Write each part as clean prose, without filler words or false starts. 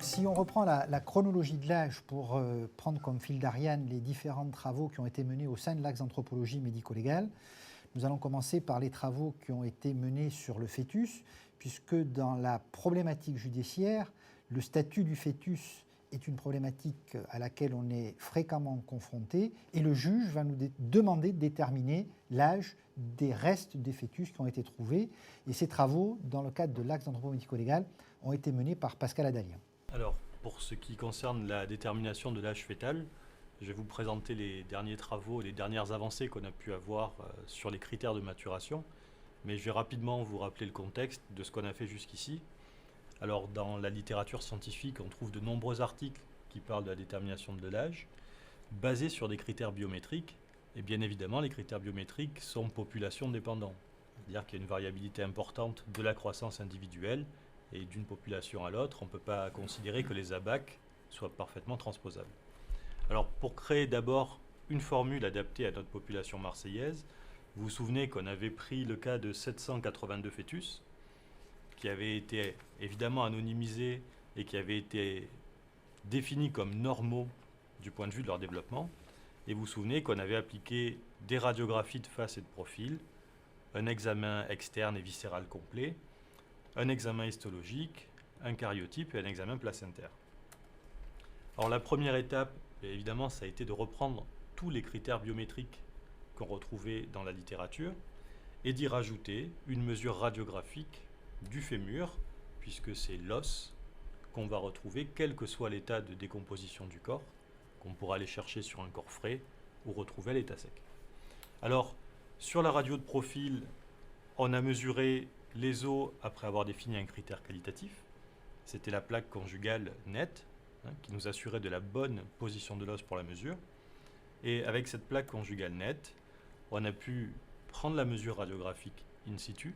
Donc si on reprend la chronologie de l'âge pour prendre comme fil d'Ariane les différents travaux qui ont été menés au sein de l'axe d'anthropologie médico-légale, nous allons commencer par les travaux qui ont été menés sur le fœtus, puisque dans la problématique judiciaire, le statut du fœtus est une problématique à laquelle on est fréquemment confronté, et le juge va nous demander de déterminer l'âge des restes des fœtus qui ont été trouvés. Et ces travaux, dans le cadre de l'axe d'anthropologie médico-légale, ont été menés par Pascal Adalien. Alors, pour ce qui concerne la détermination de l'âge fœtal, je vais vous présenter les derniers travaux, les dernières avancées qu'on a pu avoir sur les critères de maturation. Mais je vais rapidement vous rappeler le contexte de ce qu'on a fait jusqu'ici. Alors, dans la littérature scientifique, on trouve de nombreux articles qui parlent de la détermination de l'âge, basés sur des critères biométriques. Et bien évidemment, les critères biométriques sont population dépendants. C'est-à-dire qu'il y a une variabilité importante de la croissance individuelle, et d'une population à l'autre, on ne peut pas considérer que les ABAC soient parfaitement transposables. Alors, pour créer d'abord une formule adaptée à notre population marseillaise, vous vous souvenez qu'on avait pris le cas de 782 fœtus, qui avaient été évidemment anonymisés et qui avaient été définis comme normaux du point de vue de leur développement. Et vous vous souvenez qu'on avait appliqué des radiographies de face et de profil, un examen externe et viscéral complet, un examen histologique, un cariotype et un examen placentaire. Alors la première étape, évidemment, ça a été de reprendre tous les critères biométriques qu'on retrouvait dans la littérature et d'y rajouter une mesure radiographique du fémur, puisque c'est l'os qu'on va retrouver quel que soit l'état de décomposition du corps, qu'on pourra aller chercher sur un corps frais ou retrouver à l'état sec. Alors, sur la radio de profil, on a mesuré les os après avoir défini un critère qualitatif. C'était la plaque conjugale nette, qui nous assurait de la bonne position de l'os pour la mesure. Et avec cette plaque conjugale nette, on a pu prendre la mesure radiographique in situ,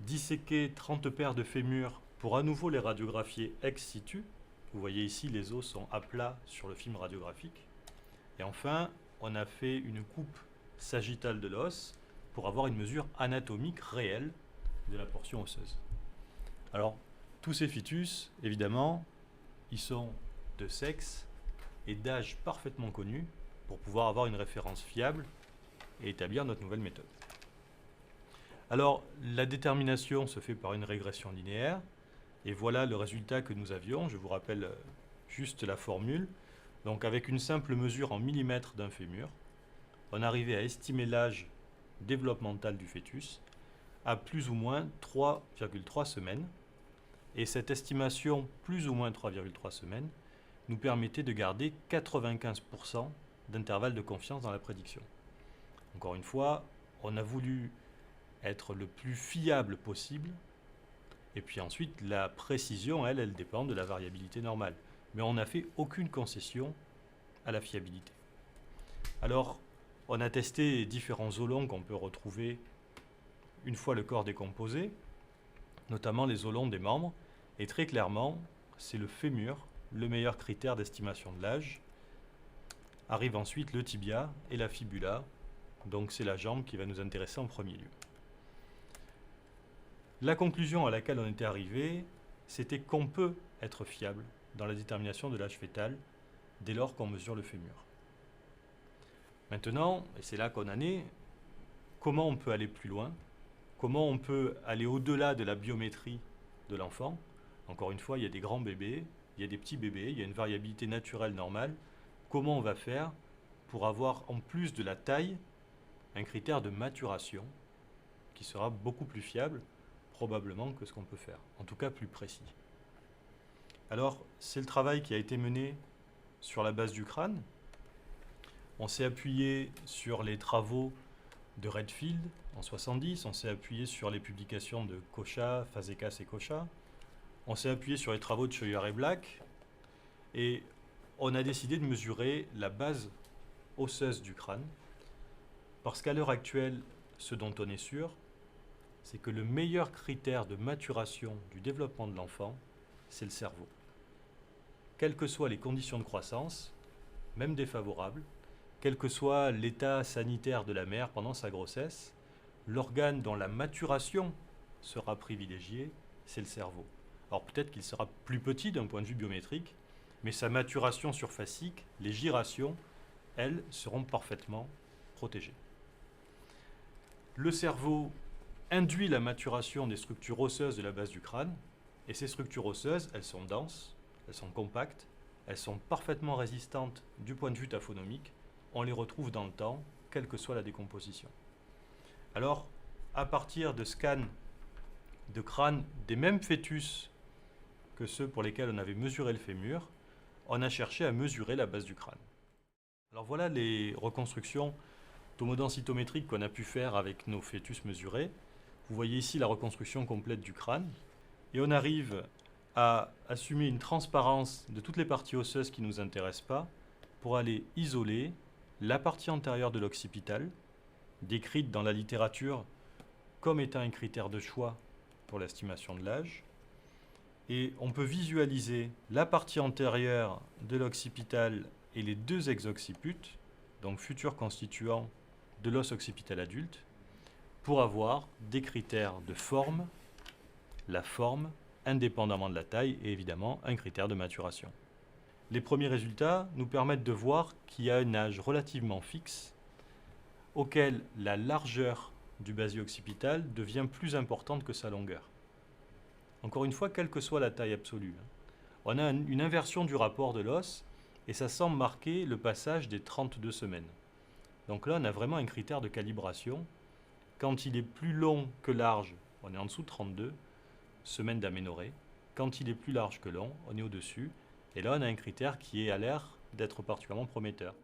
disséquer 30 paires de fémurs pour à nouveau les radiographier ex situ. Vous voyez ici, les os sont à plat sur le film radiographique. Et enfin, on a fait une coupe sagittale de l'os pour avoir une mesure anatomique réelle de la portion osseuse. Alors, tous ces fœtus, évidemment, ils sont de sexe et d'âge parfaitement connus pour pouvoir avoir une référence fiable et établir notre nouvelle méthode. Alors, la détermination se fait par une régression linéaire, et voilà le résultat que nous avions. Je vous rappelle juste la formule. Donc, avec une simple mesure en millimètres d'un fémur, on arrivait à estimer l'âge développemental du fœtus à plus ou moins 3,3 semaines. Et cette estimation, plus ou moins 3,3 semaines, nous permettait de garder 95% d'intervalle de confiance dans la prédiction. Encore une fois, on a voulu être le plus fiable possible. Et puis ensuite, la précision, elle dépend de la variabilité normale. Mais on n'a fait aucune concession à la fiabilité. Alors, on a testé différents os longs qu'on peut retrouver une fois le corps décomposé, notamment les os longs des membres. Et très clairement, c'est le fémur, le meilleur critère d'estimation de l'âge. Arrive ensuite le tibia et la fibula. Donc c'est la jambe qui va nous intéresser en premier lieu. La conclusion à laquelle on était arrivé, c'était qu'on peut être fiable dans la détermination de l'âge fœtal dès lors qu'on mesure le fémur. Maintenant, et c'est là qu'on en est, comment on peut aller plus loin? Comment on peut aller au-delà de la biométrie de l'enfant? Encore une fois, il y a des grands bébés, il y a des petits bébés, il y a une variabilité naturelle normale. Comment on va faire pour avoir, en plus de la taille, un critère de maturation qui sera beaucoup plus fiable, probablement, que ce qu'on peut faire, en tout cas plus précis. Alors, c'est le travail qui a été mené sur la base du crâne. On s'est appuyé sur les travaux de Redfield en 70, on s'est appuyé sur les publications de Kocha, Fazekas et Kocha, on s'est appuyé sur les travaux de Scheuer et Black, et on a décidé de mesurer la base osseuse du crâne, parce qu'à l'heure actuelle, ce dont on est sûr, c'est que le meilleur critère de maturation du développement de l'enfant, c'est le cerveau. Quelles que soient les conditions de croissance, même défavorables, quel que soit l'état sanitaire de la mère pendant sa grossesse, l'organe dont la maturation sera privilégiée, c'est le cerveau. Alors peut-être qu'il sera plus petit d'un point de vue biométrique, mais sa maturation surfacique, les gyrations, elles, seront parfaitement protégées. Le cerveau induit la maturation des structures osseuses de la base du crâne, et ces structures osseuses, elles sont denses, elles sont compactes, elles sont parfaitement résistantes du point de vue taphonomique, on les retrouve dans le temps, quelle que soit la décomposition. Alors, à partir de scans de crâne des mêmes fœtus que ceux pour lesquels on avait mesuré le fémur, on a cherché à mesurer la base du crâne. Alors voilà les reconstructions tomodensitométriques qu'on a pu faire avec nos fœtus mesurés. Vous voyez ici la reconstruction complète du crâne. Et on arrive à assumer une transparence de toutes les parties osseuses qui ne nous intéressent pas pour aller isoler la partie antérieure de l'occipital, décrite dans la littérature comme étant un critère de choix pour l'estimation de l'âge. Et on peut visualiser la partie antérieure de l'occipital et les deux exocciputes, donc futurs constituants de l'os occipital adulte, pour avoir des critères de forme, la forme, indépendamment de la taille, et évidemment un critère de maturation. Les premiers résultats nous permettent de voir qu'il y a un âge relativement fixe auquel la largeur du basier occipital devient plus importante que sa longueur. Encore une fois, quelle que soit la taille absolue. On a une inversion du rapport de l'os et ça semble marquer le passage des 32 semaines. Donc là, on a vraiment un critère de calibration. Quand il est plus long que large, on est en dessous de 32 semaines d'aménorrhée. Quand il est plus large que long, on est au-dessus. Et là, on a un critère qui a l'air d'être particulièrement prometteur.